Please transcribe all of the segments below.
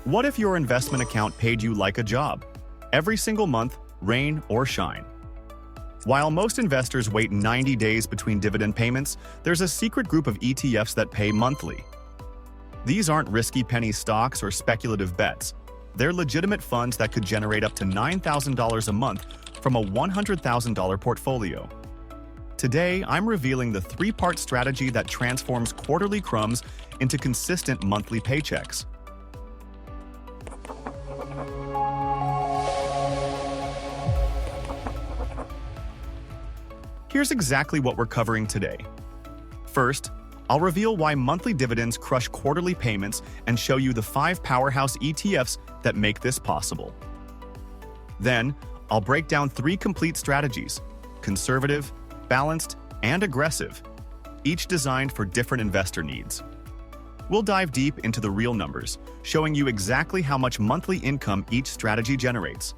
What if your investment account paid you like a job? Every single month, rain or shine. While most investors wait 90 days between dividend payments, there's a secret group of ETFs that pay monthly. These aren't risky penny stocks or speculative bets. They're legitimate funds that could generate up to $9,000 a month from a $100,000 portfolio. Today, I'm revealing the three-part strategy that transforms quarterly crumbs into consistent monthly paychecks. Here's exactly what we're covering today. First, I'll reveal why monthly dividends crush quarterly payments and show you the 5 powerhouse ETFs that make this possible. Then, I'll break down 3 complete strategies: conservative, balanced, and aggressive, each designed for different investor needs. We'll dive deep into the real numbers, showing you exactly how much monthly income each strategy generates.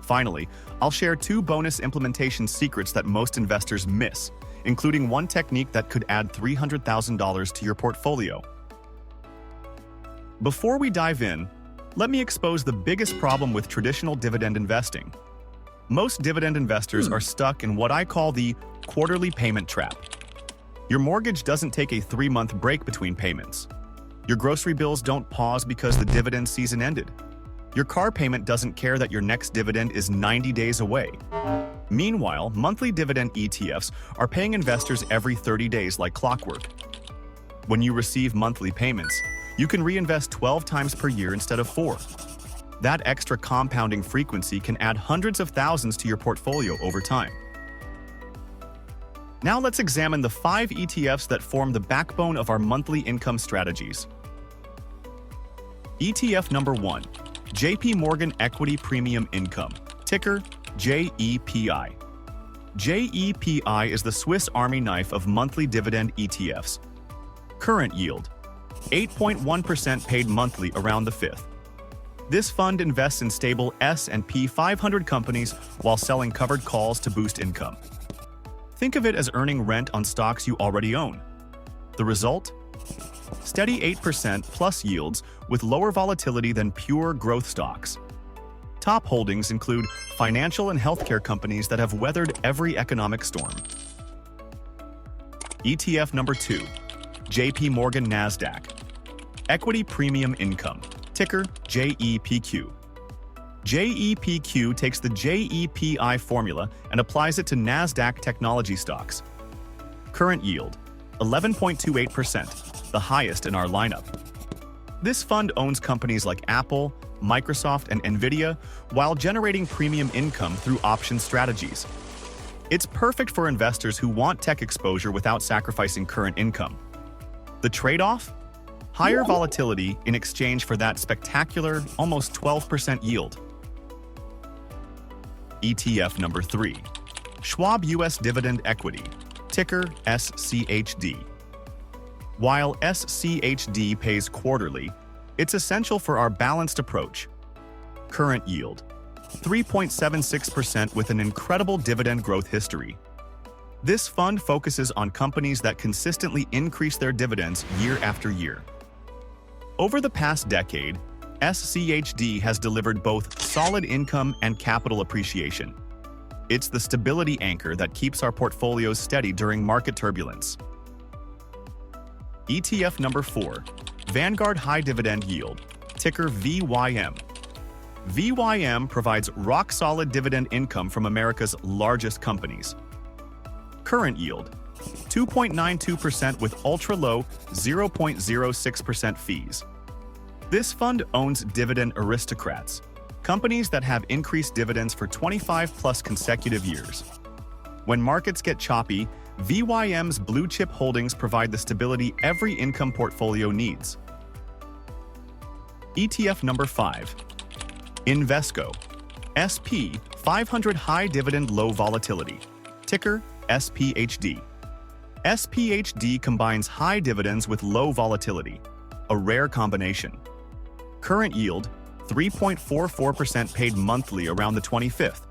Finally, I'll share 2 bonus implementation secrets that most investors miss, including one technique that could add $300,000 to your portfolio. Before we dive in, let me expose the biggest problem with traditional dividend investing. Most dividend investors are stuck in what I call the quarterly payment trap. Your mortgage doesn't take a 3-month break between payments. Your grocery bills don't pause because the dividend season ended. Your car payment doesn't care that your next dividend is 90 days away. Meanwhile, monthly dividend ETFs are paying investors every 30 days like clockwork. When you receive monthly payments, you can reinvest 12 times per year instead of 4. That extra compounding frequency can add hundreds of thousands to your portfolio over time. Now let's examine the 5 ETFs that form the backbone of our monthly income strategies. ETF number 1. JP Morgan Equity Premium Income, ticker JEPI. JEPI is the Swiss Army knife of monthly dividend ETFs. Current yield: 8.1% paid monthly around the 5th. This fund invests in stable S&P 500 companies while selling covered calls to boost income. Think of it as earning rent on stocks you already own. The result? Steady 8% plus yields with lower volatility than pure growth stocks. Top holdings include financial and healthcare companies that have weathered every economic storm. ETF number 2. JP Morgan NASDAQ. Equity Premium Income, ticker JEPQ. JEPQ takes the JEPI formula and applies it to NASDAQ technology stocks. Current yield: 11.28%, the highest in our lineup. This fund owns companies like Apple, Microsoft, and Nvidia while generating premium income through option strategies. It's perfect for investors who want tech exposure without sacrificing current income. The trade-off? Higher volatility in exchange for that spectacular, almost 12% yield. ETF number 3. Schwab US Dividend Equity, ticker SCHD. While SCHD pays quarterly, it's essential for our balanced approach. Current yield: 3.76% with an incredible dividend growth history. This fund focuses on companies that consistently increase their dividends year after year. Over the past decade, SCHD has delivered both solid income and capital appreciation. It's the stability anchor that keeps our portfolios steady during market turbulence. ETF number 4. Vanguard High Dividend Yield, ticker VYM. VYM provides rock-solid dividend income from America's largest companies. Current yield: 2.92% with ultra-low 0.06% fees. This fund owns dividend aristocrats, companies that have increased dividends for 25-plus consecutive years. When markets get choppy, VYM's blue-chip holdings provide the stability every income portfolio needs. ETF number 5. Invesco. SP 500 High Dividend Low Volatility, ticker SPHD. SPHD combines high dividends with low volatility, a rare combination. Current yield: 3.44% paid monthly around the 25th.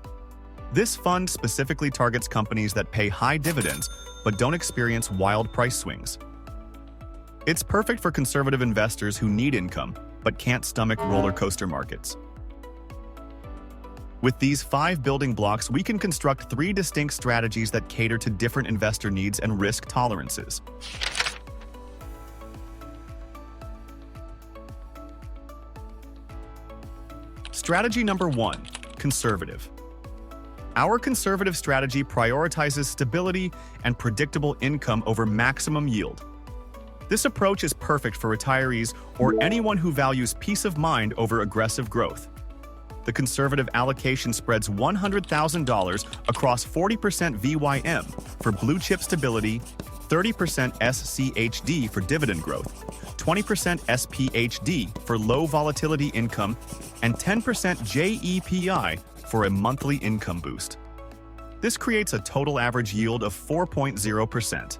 This fund specifically targets companies that pay high dividends but don't experience wild price swings. It's perfect for conservative investors who need income, but can't stomach roller coaster markets. With these 5 building blocks, we can construct 3 distinct strategies that cater to different investor needs and risk tolerances. Strategy number 1, conservative. Our conservative strategy prioritizes stability and predictable income over maximum yield. This approach is perfect for retirees or anyone who values peace of mind over aggressive growth. The conservative allocation spreads $100,000 across 40% VYM for blue-chip stability, 30% SCHD for dividend growth, 20% SPHD for low volatility income, and 10% JEPI for a monthly income boost. This creates a total average yield of 4.0%.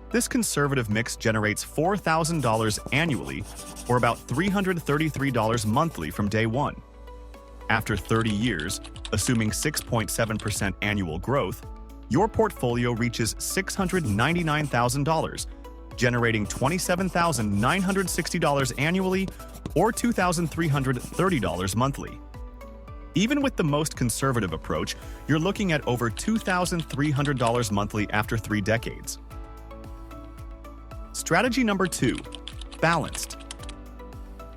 This conservative mix generates $4,000 annually, or about $333 monthly from day one. After 30 years, assuming 6.7% annual growth, your portfolio reaches $699,000, generating $27,960 annually or $2,330 monthly. Even with the most conservative approach, you're looking at over $2,300 monthly after 3 decades. Strategy number 2, balanced.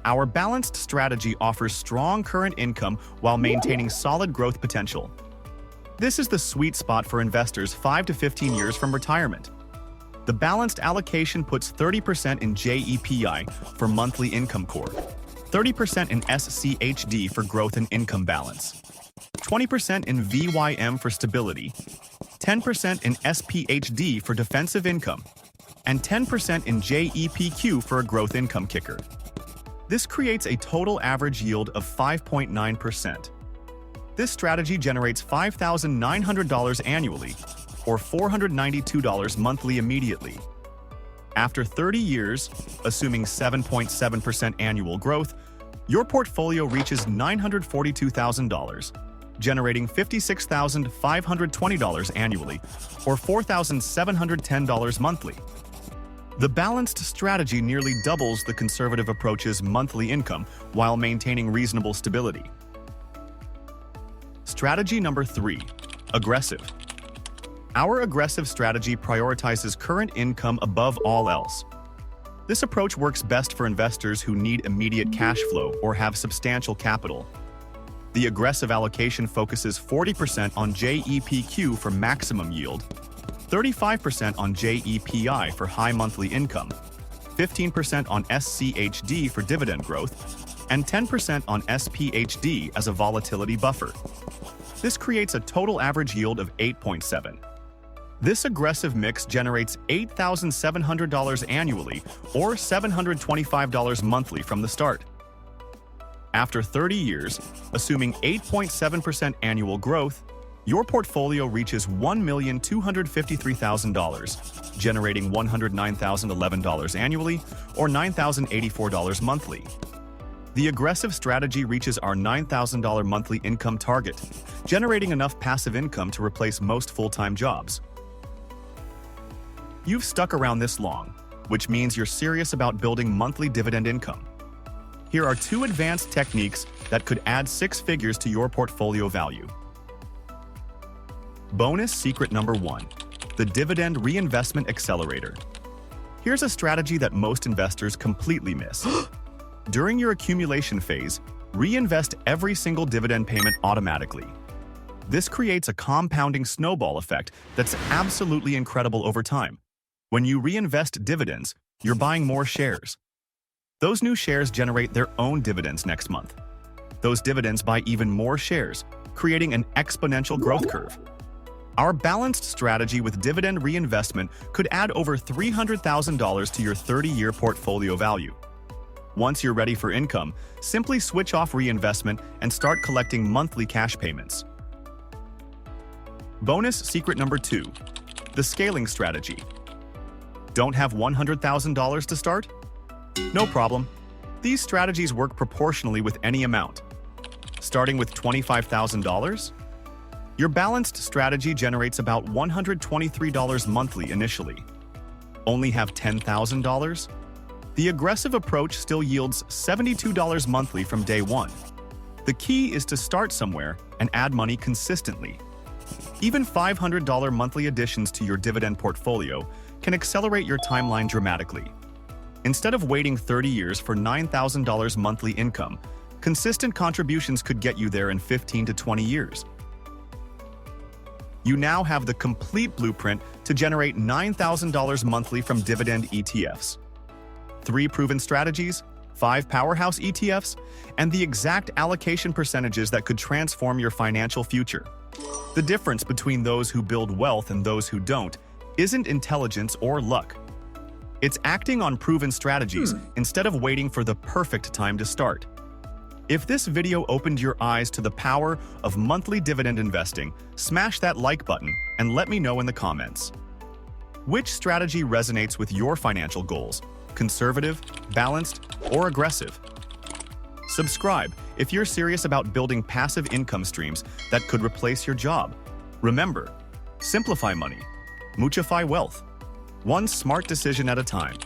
Our balanced strategy offers strong current income while maintaining solid growth potential. This is the sweet spot for investors 5 to 15 years from retirement. The balanced allocation puts 30% in JEPI for monthly income core, 30% in SCHD for growth and income balance, 20% in VYM for stability, 10% in SPHD for defensive income, and 10% in JEPQ for a growth income kicker. This creates a total average yield of 5.9%. This strategy generates $5,900 annually, or $492 monthly immediately. After 30 years, assuming 7.7% annual growth, your portfolio reaches $942,000, generating $56,520 annually, or $4,710 monthly. The balanced strategy nearly doubles the conservative approach's monthly income while maintaining reasonable stability. Strategy number 3, aggressive. Our aggressive strategy prioritizes current income above all else. This approach works best for investors who need immediate cash flow or have substantial capital. The aggressive allocation focuses 40% on JEPQ for maximum yield, 35% on JEPI for high monthly income, 15% on SCHD for dividend growth, and 10% on SPHD as a volatility buffer. This creates a total average yield of 8.7. This aggressive mix generates $8,700 annually or $725 monthly from the start. After 30 years, assuming 8.7% annual growth, your portfolio reaches $1,253,000, generating $109,011 annually or $9,084 monthly. The aggressive strategy reaches our $9,000 monthly income target, generating enough passive income to replace most full-time jobs. You've stuck around this long, which means you're serious about building monthly dividend income. Here are 2 advanced techniques that could add 6 figures to your portfolio value. Bonus secret number 1, the Dividend Reinvestment Accelerator. Here's a strategy that most investors completely miss. During your accumulation phase, reinvest every single dividend payment automatically. This creates a compounding snowball effect that's absolutely incredible over time. When you reinvest dividends, you're buying more shares. Those new shares generate their own dividends next month. Those dividends buy even more shares, creating an exponential growth curve. Our balanced strategy with dividend reinvestment could add over $300,000 to your 30-year portfolio value. Once you're ready for income, simply switch off reinvestment and start collecting monthly cash payments. Bonus secret number 2, the scaling strategy. Don't have $100,000 to start? No problem. These strategies work proportionally with any amount. Starting with $25,000? Your balanced strategy generates about $123 monthly initially. Only have $10,000? The aggressive approach still yields $72 monthly from day one. The key is to start somewhere and add money consistently. Even $500 monthly additions to your dividend portfolio can accelerate your timeline dramatically. Instead of waiting 30 years for $9,000 monthly income, consistent contributions could get you there in 15 to 20 years. You now have the complete blueprint to generate $9,000 monthly from dividend ETFs. 3 proven strategies, 5 powerhouse ETFs, and the exact allocation percentages that could transform your financial future. The difference between those who build wealth and those who don't isn't intelligence or luck. It's acting on proven strategies instead of waiting for the perfect time to start. If this video opened your eyes to the power of monthly dividend investing, smash that like button and let me know in the comments. Which strategy resonates with your financial goals? Conservative, balanced, or aggressive? Subscribe if you're serious about building passive income streams that could replace your job. Remember, simplify money, Muchafy wealth, one smart decision at a time.